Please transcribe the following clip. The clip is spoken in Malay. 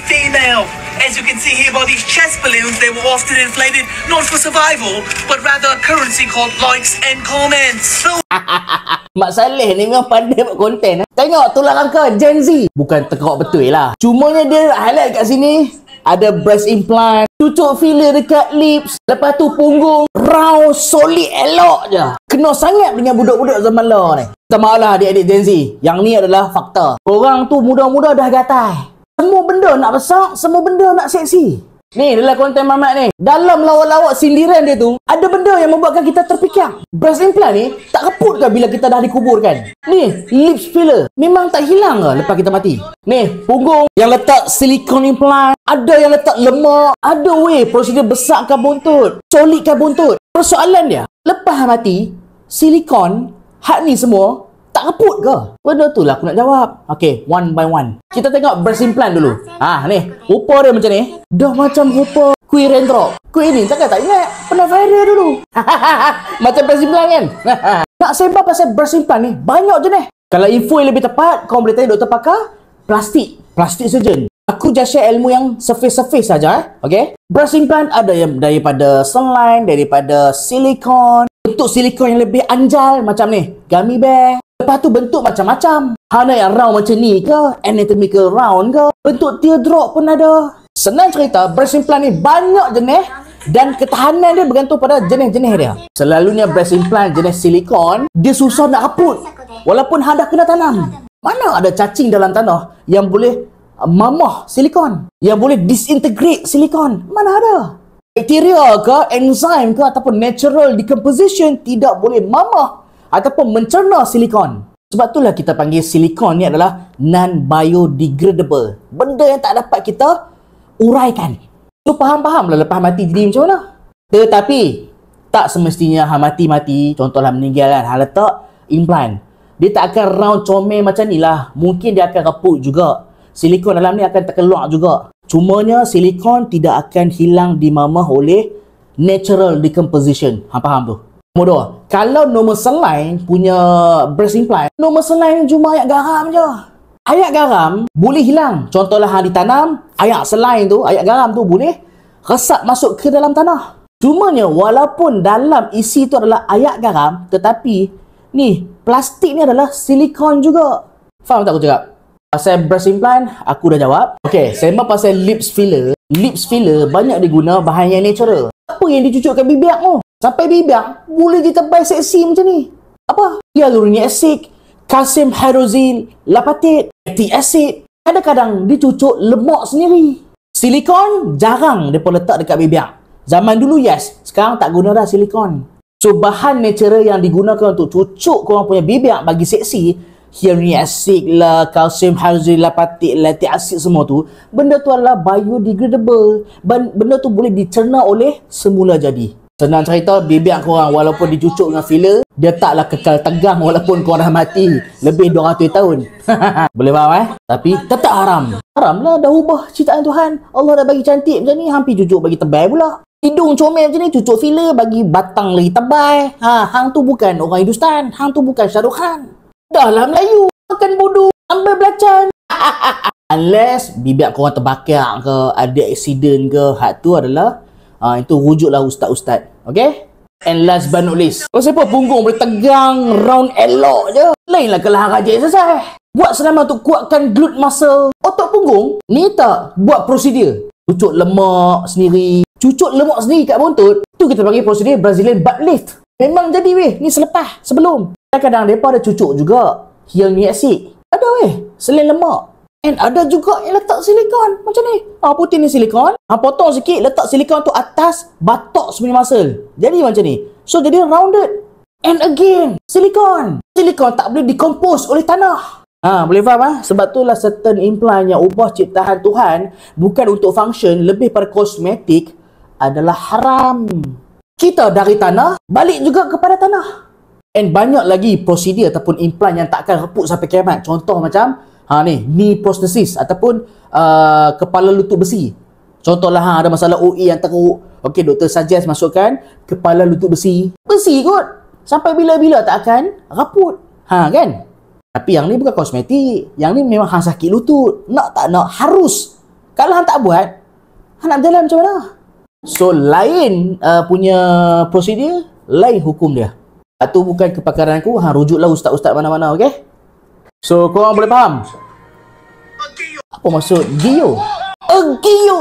female. As you can see here by these chest balloons, they were often inflated not for survival, but rather a currency called likes and comments. So Mak Saleh ni memang pandai buat konten. Tengok tulang rangka Gen Z. Bukan tekak betul lah. Cumanya dia highlight kat sini. Ada breast implant, cucuk filler dekat lips. Lepas tu punggung round, solid, elok je. Kena sangat dengan budak-budak zaman lah ni. Minta maaf lah adik-adik Gen Z. Yang ni adalah fakta. Korang tu muda-muda dah gatal. Semua benda nak besar, semua benda nak seksi. Ni adalah konten Mamat ni. Dalam lawak-lawak sindiran dia tu, ada benda yang membuatkan kita terfikir. Breast implant ni tak reput ke bila kita dah dikuburkan? Ni, lips filler. Memang tak hilang ke lepas kita mati? Ni, punggung yang letak silikon implant. Ada yang letak lemak. Ada weh prosedur besarkan buntut, solidkan buntut. Persoalan dia, lepas mati, silikon, hak ni semua tak reput ke? Benda tu lah aku nak jawab. Okay, one by one. Kita tengok breast implant dulu. Ni. Rupa dia macam ni. Dah macam rupa kuih raindrop. Kuih ni takkan tak ingat? Pernah viral dulu. Macam breast implant kan? Nak sembah pasal breast implant ni, banyak jenis. Kalau info yang lebih tepat, kau boleh tanya doktor pakar plastik surgeon. Aku just share ilmu yang surface saja. Okay? Breast implant ada yang daripada saline, daripada silikon. Bentuk silikon yang lebih anjal macam ni. Gummy bear. Lepas tu bentuk macam-macam. Ada yang round macam ni ke? Anatomical round ke? Bentuk teardrop pun ada. Senang cerita, breast implant ni banyak jenis dan ketahanan dia bergantung pada jenis-jenis dia. Selalunya breast implant jenis silikon, dia susah nak reput. Walaupun anda kena tanam. Mana ada cacing dalam tanah yang boleh mamah silikon? Yang boleh disintegrate silikon? Mana ada? Bakteria ke, enzim ke ataupun natural decomposition tidak boleh mamah ataupun mencerna silikon. Sebab itulah kita panggil silikon ni adalah non-biodegradable. Benda yang tak dapat kita uraikan. So faham-faham lah lepas mati jadi macam mana. Tetapi tak semestinya mati-mati, contohlah meninggal kan, letak implant. Dia tak akan round comel macam ni lah. Mungkin dia akan reput juga. Silikon dalam ni akan terkeluar juga. Cumanya silikon tidak akan hilang dimamah oleh natural decomposition. Faham tu? Mudah. Kalau normal saline punya breast implant, normal saline cuma ayak garam je. Ayak garam boleh hilang. Contohlah ditanam, ayak saline tu, ayak garam tu boleh resap masuk ke dalam tanah. Cumanya walaupun dalam isi tu adalah ayak garam, tetapi ni plastik ni adalah silikon juga. Faham tak aku cakap? Pasal breast implant, aku dah jawab. Okay, sembang pasal lips filler. Lips filler banyak diguna bahan yang natural. Apa yang dicucukkan bibir tu? Sampai bibir boleh ditebal seksi macam ni. Apa? Hyaluronic acid, kalsium hydroxyl, lapatit, lactic acid. Kadang-kadang dicucuk lemak sendiri. Silikon jarang mereka letak dekat bibir. Zaman dulu yes, sekarang tak guna dah silikon. So bahan natural yang digunakan untuk cucuk korang punya bibir bagi seksi, hyaluronic acid lah, kalsium hydroxyl, lapatit, lactic acid semua tu, benda tu adalah biodegradable. Benda tu boleh dicerna oleh semula jadi. Senang cerita, bibir korang walaupun dicucuk dengan filler, dia taklah kekal tegang walaupun korang dah mati lebih 200 tahun. Boleh faham Tapi tetap haram. Haram lah, dah ubah ciptaan Tuhan. Allah dah bagi cantik macam ni, hampir cucuk bagi tebal pula. Hidung comel macam ni, cucuk filler bagi batang lagi tebal. Hang tu bukan orang Hindustan, hang tu bukan Shah Rukh Khan. Dah lah Melayu, makan bodoh, ambil belacan. Unless bibir korang terbakar ke, ada accident ke, hak tu adalah itu rujuklah ustaz-ustaz. Okay? And last but not least, siapa punggung boleh tegang, round elok je. Lainlah kelahan raja selesai. Buat selama untuk kuatkan glute muscle. Otot punggung ni tak buat prosedur cucuk lemak sendiri. Cucuk lemak sendiri kat buntut, tu kita panggil prosedur Brazilian butt lift. Memang jadi weh, ni selepas, sebelum. Kadang-kadang mereka ada cucuk juga hyaluronic acid. Ada weh, selain lemak. And ada juga yang letak silikon macam ni. Putih ni silikon. Potong sikit, letak silikon tu atas batok sebenarnya muscle. Jadi macam ni. So jadi rounded. And again, silikon. Silikon tak boleh decompose oleh tanah. Boleh faham Sebab itulah certain implant yang ubah ciptaan Tuhan bukan untuk function, lebih pada kosmetik, adalah haram. Kita dari tanah, balik juga kepada tanah. And banyak lagi prosedur ataupun implant yang tak akan reput sampai kiamat. Contoh macam ni, knee prosthesis ataupun kepala lutut besi. Contohlah ada masalah OE yang teruk. Okey, doktor suggest masukkan kepala lutut besi. Besi kot. Sampai bila-bila tak akan raput. Kan? Tapi yang ni bukan kosmetik. Yang ni memang hang sakit lutut. Nak tak nak harus Kalau hang tak buat, hang nak berjalan macam mana? So, lain punya prosedur, lain hukum dia. Itu bukan kepakaran aku, hang rujuklah ustaz-ustaz mana-mana, okey? So, korang boleh faham? Apa maksud Gio? Gio!